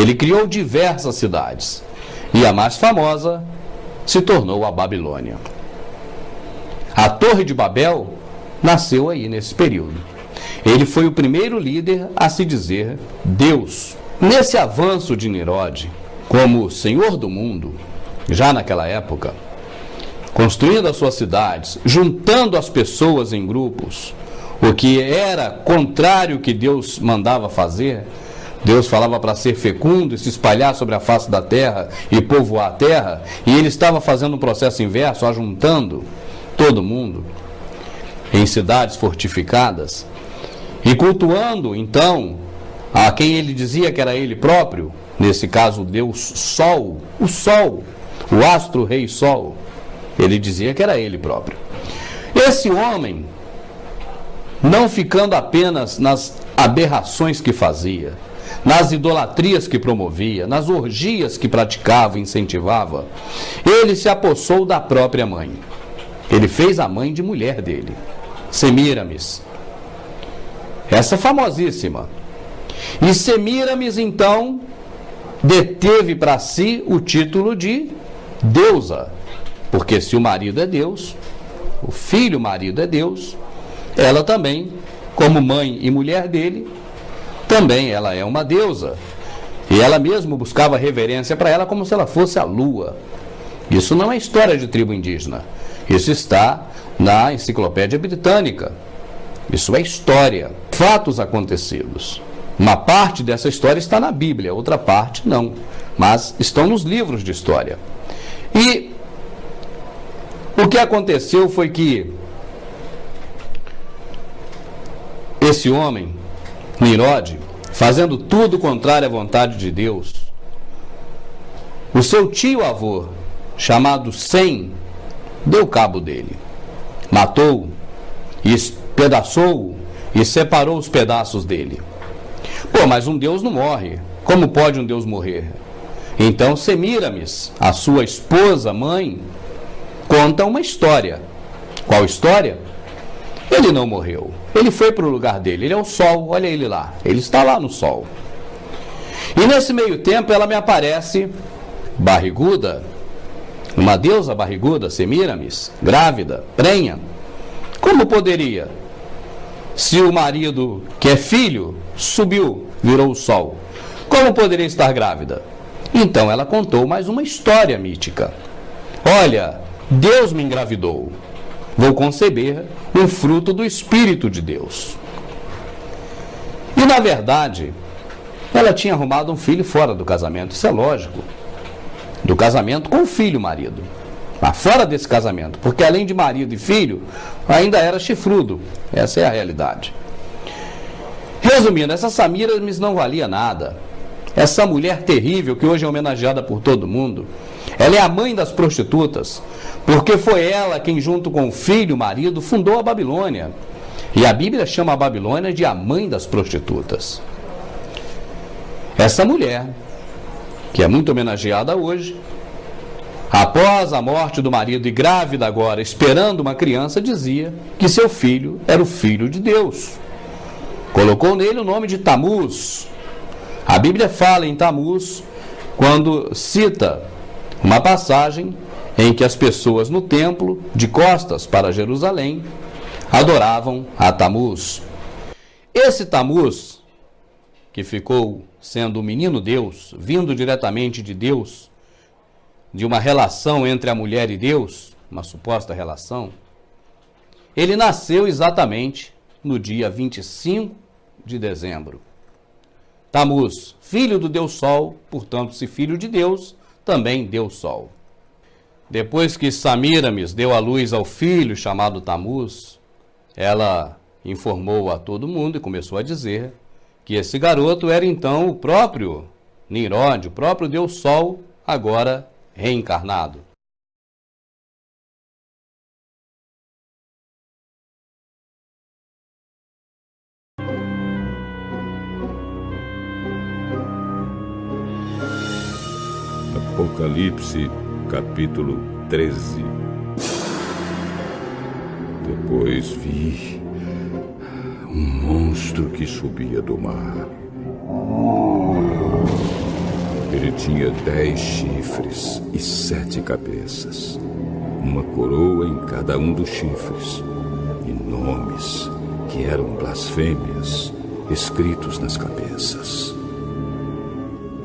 Ele criou diversas cidades, e a mais famosa se tornou a Babilônia. A Torre de Babel nasceu aí nesse período. Ele foi o primeiro líder a se dizer Deus. Nesse avanço de Nimrod, como senhor do mundo, já naquela época, construindo as suas cidades, juntando as pessoas em grupos, o que era contrário ao que Deus mandava fazer. Deus falava para ser fecundo e se espalhar sobre a face da terra e povoar a terra, e ele estava fazendo um processo inverso, ajuntando todo mundo em cidades fortificadas e cultuando então a quem ele dizia que era ele próprio, nesse caso Deus Sol, o astro rei Sol. Ele dizia que era ele próprio. Esse homem, não ficando apenas nas aberrações que fazia, nas idolatrias que promovia, nas orgias que praticava e incentivava, ele se apossou da própria mãe. Ele fez a mãe de mulher dele, Semíramis. Essa famosíssima. E Semíramis, então, deteve para si o título de deusa. Porque se o marido é Deus, o filho marido é Deus, ela também, como mãe e mulher dele, também ela é uma deusa. E ela mesmo buscava reverência para ela como se ela fosse a lua. Isso não é história de tribo indígena. Isso está na Enciclopédia Britânica. Isso é história, fatos acontecidos. Uma parte dessa história está na Bíblia, outra parte não. Mas estão nos livros de história. E o que aconteceu foi que esse homem, Nimrod, fazendo tudo contrário à vontade de Deus, o seu tio-avô, chamado Sem, deu cabo dele, matou, espedaçou e separou os pedaços dele. Pô, mas um Deus não morre. Como pode um Deus morrer? Então Semíramis, a sua esposa, mãe, conta uma história. Qual história? Ele não morreu. Ele foi para o lugar dele. Ele é o sol, olha ele lá. Ele está lá no sol. E nesse meio tempo ela me aparece barriguda, uma deusa barriguda, Semíramis, grávida, prenha. Como poderia? Se o marido, que é filho, subiu, virou o sol, como poderia estar grávida? Então ela contou mais uma história mítica. Olha, Deus me engravidou. Vou conceber um fruto do Espírito de Deus. E na verdade, ela tinha arrumado um filho fora do casamento. Isso é lógico. Do casamento com o filho, marido. Mas fora desse casamento. Porque além de marido e filho, ainda era chifrudo. Essa é a realidade. Resumindo, essa Semíramis não valia nada. Essa mulher terrível que hoje é homenageada por todo mundo, ela é a mãe das prostitutas, porque foi ela quem, junto com o filho, o marido, fundou a Babilônia. E a Bíblia chama a Babilônia de a mãe das prostitutas. Essa mulher, que é muito homenageada hoje, após a morte do marido e grávida agora, esperando uma criança, dizia que seu filho era o filho de Deus. Colocou nele o nome de Tamuz. A Bíblia fala em Tamuz quando cita uma passagem em que as pessoas no templo, de costas para Jerusalém, adoravam a Tamuz. Esse Tamuz, que ficou sendo o menino Deus, vindo diretamente de Deus, de uma relação entre a mulher e Deus, uma suposta relação, ele nasceu exatamente no dia 25 de dezembro. Tamuz, filho do Deus Sol, portanto, se filho de Deus, também Deus Sol. Depois que Semíramis deu à luz ao filho chamado Tamuz, ela informou a todo mundo e começou a dizer que esse garoto era então o próprio Nimrod, o próprio Deus Sol, agora reencarnado. Apocalipse, capítulo 13. Depois vi um monstro que subia do mar. Ele tinha 10 chifres e 7 cabeças, uma coroa em cada um dos chifres, e nomes que eram blasfêmias escritos nas cabeças.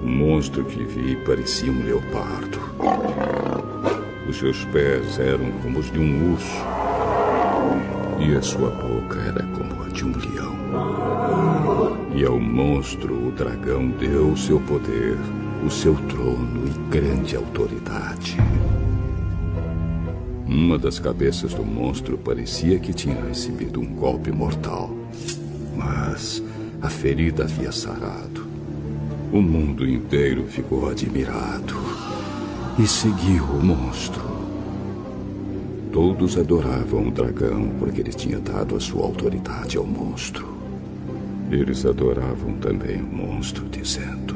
O monstro que vi parecia um leopardo. Os seus pés eram como os de um urso, e a sua boca era como a de um leão. E ao monstro o dragão deu o seu poder, o seu trono e grande autoridade. Uma das cabeças do monstro parecia que tinha recebido um golpe mortal, mas a ferida havia sarado. O mundo inteiro ficou admirado e seguiu o monstro. Todos adoravam o dragão porque ele tinha dado a sua autoridade ao monstro. Eles adoravam também o monstro, dizendo: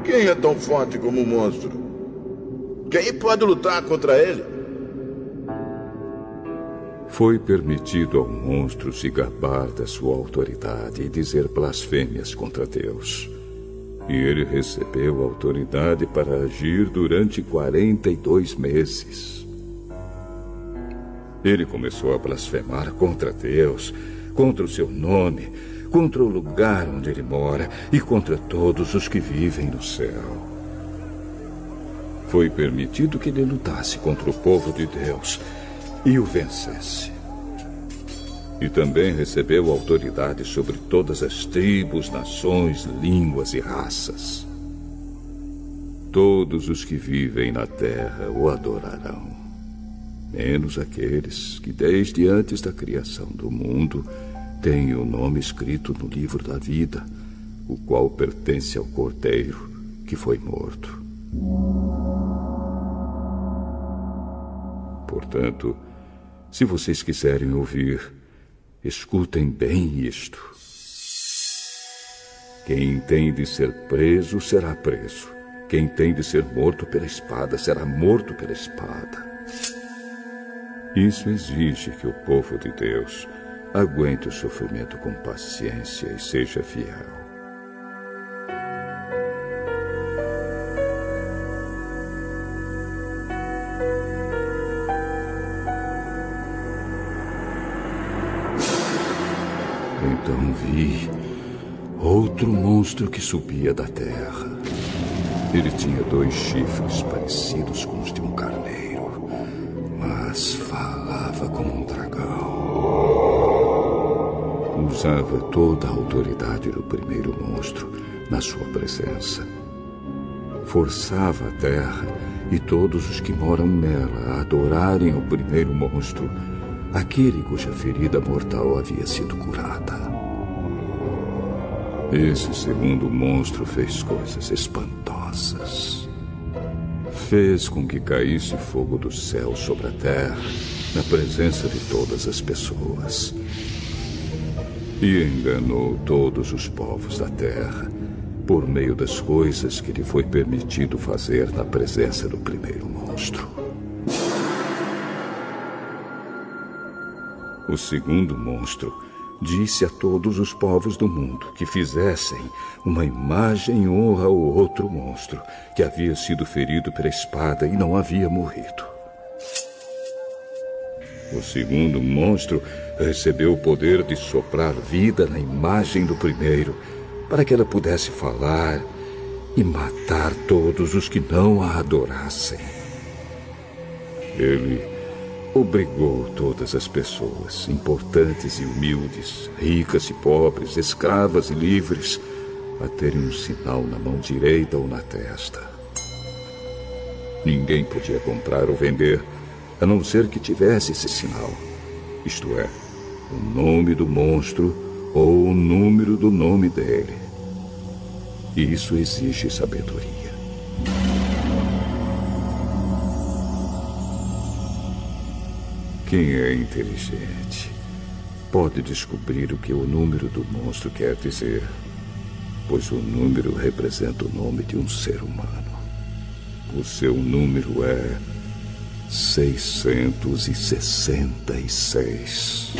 quem é tão forte como o monstro? Quem pode lutar contra ele? Foi permitido ao monstro se gabar da sua autoridade e dizer blasfêmias contra Deus. E ele recebeu autoridade para agir durante 42 meses. Ele começou a blasfemar contra Deus, contra o seu nome, contra o lugar onde ele mora e contra todos os que vivem no céu. Foi permitido que ele lutasse contra o povo de Deus e o vencesse. E também recebeu autoridade sobre todas as tribos, nações, línguas e raças. Todos os que vivem na terra o adorarão, menos aqueles que desde antes da criação do mundo têm o nome escrito no livro da vida, o qual pertence ao Cordeiro que foi morto. Portanto, se vocês quiserem ouvir, escutem bem isto. Quem tem de ser preso será preso. Quem tem de ser morto pela espada será morto pela espada. Isso exige que o povo de Deus aguente o sofrimento com paciência e seja fiel. Então vi outro monstro que subia da terra. Ele tinha 2 chifres parecidos com os de um carneiro, mas falava como um dragão. Usava toda a autoridade do primeiro monstro na sua presença. Forçava a terra e todos os que moram nela a adorarem o primeiro monstro, aquele cuja ferida mortal havia sido curada. Esse segundo monstro fez coisas espantosas. Fez com que caísse fogo do céu sobre a terra, na presença de todas as pessoas. E enganou todos os povos da terra, por meio das coisas que lhe foi permitido fazer na presença do primeiro monstro. O segundo monstro disse a todos os povos do mundo que fizessem uma imagem em honra ao outro monstro, que havia sido ferido pela espada e não havia morrido. O segundo monstro recebeu o poder de soprar vida na imagem do primeiro, para que ela pudesse falar e matar todos os que não a adorassem. Ele obrigou todas as pessoas, importantes e humildes, ricas e pobres, escravas e livres, a terem um sinal na mão direita ou na testa. Ninguém podia comprar ou vender, a não ser que tivesse esse sinal, isto é, o nome do monstro ou o número do nome dele. E isso exige sabedoria. Quem é inteligente pode descobrir o que o número do monstro quer dizer, pois o número representa o nome de um ser humano. O seu número é 666.